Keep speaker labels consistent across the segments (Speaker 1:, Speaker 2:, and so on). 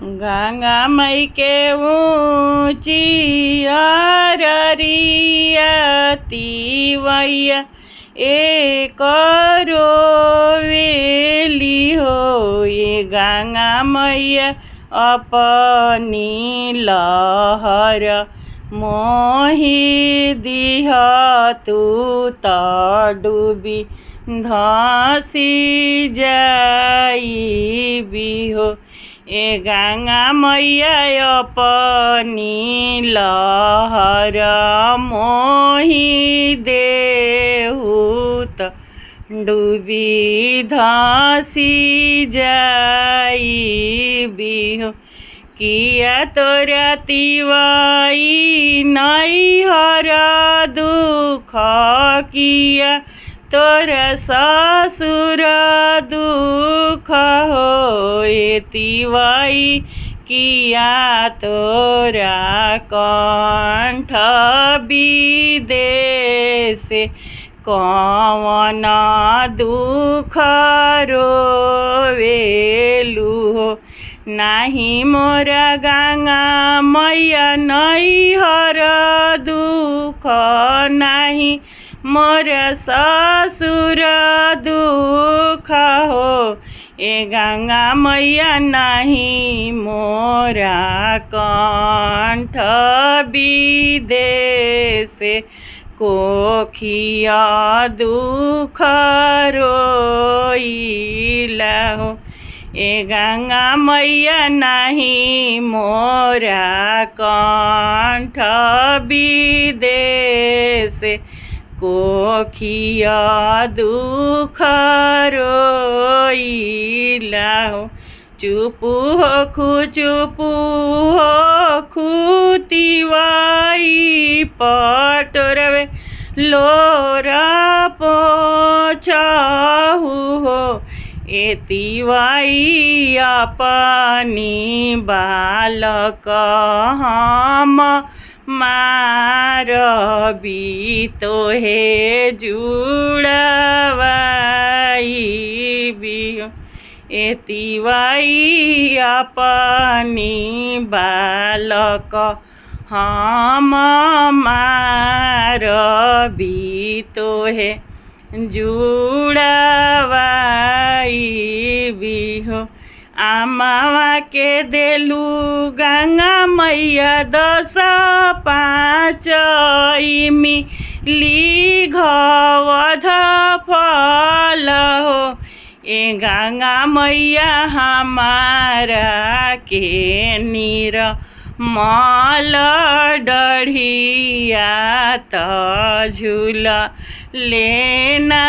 Speaker 1: गंगा मई के ऊँची अररिया तिवैया एक रोवेली हो। ये गंगा मैया अपनी लहर मोहि दिह तू त डूबी धसी जाइबी हो। ए गंगा मैया अपनी लहर मोहि देहु त डूबी धसी जाइबी हो। किया तोरा तिवाई नैहर दुख किया तोरा ससुर दुख हो। ए तिवाई किया तोरा कंठ विदेश कवन दुख रोवेलु हो। नाही मोरा गंगा मैया नैहर दुख नाही मोरा ससुर दुख हो। ए गंगा मैया नाही मोरा कंठ विदेश कोखिया दुख रोइला हो। ए गंगा मैया नाही मोरा कंठ विदेश कोखिया दुख रोइला हो। चुप हो तिवाई पटोरवे लोरा पोछहु हो। ए तिवाई अपनी बालक हम मारबी तोहे जुड़वाइबी हो। ए तिवाई अपनी बालक हम मारबी तोहे जुड़वाइबी हो। आमावा के देलू गंगा मैया 10 5 मिली घवध फल हो। ए गंगा मैया हमारा के निर्मल डढ़िया त झूल लेना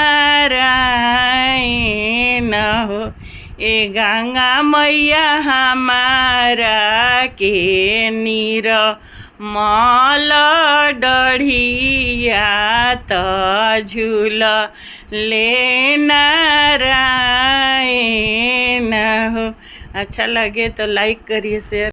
Speaker 1: नारायण हो। ए गंगा मैया हमारा के निर्मल डढ़िया त झूल लेना नारायण हो। अच्छा लगे तो लाइक करिए, शेयर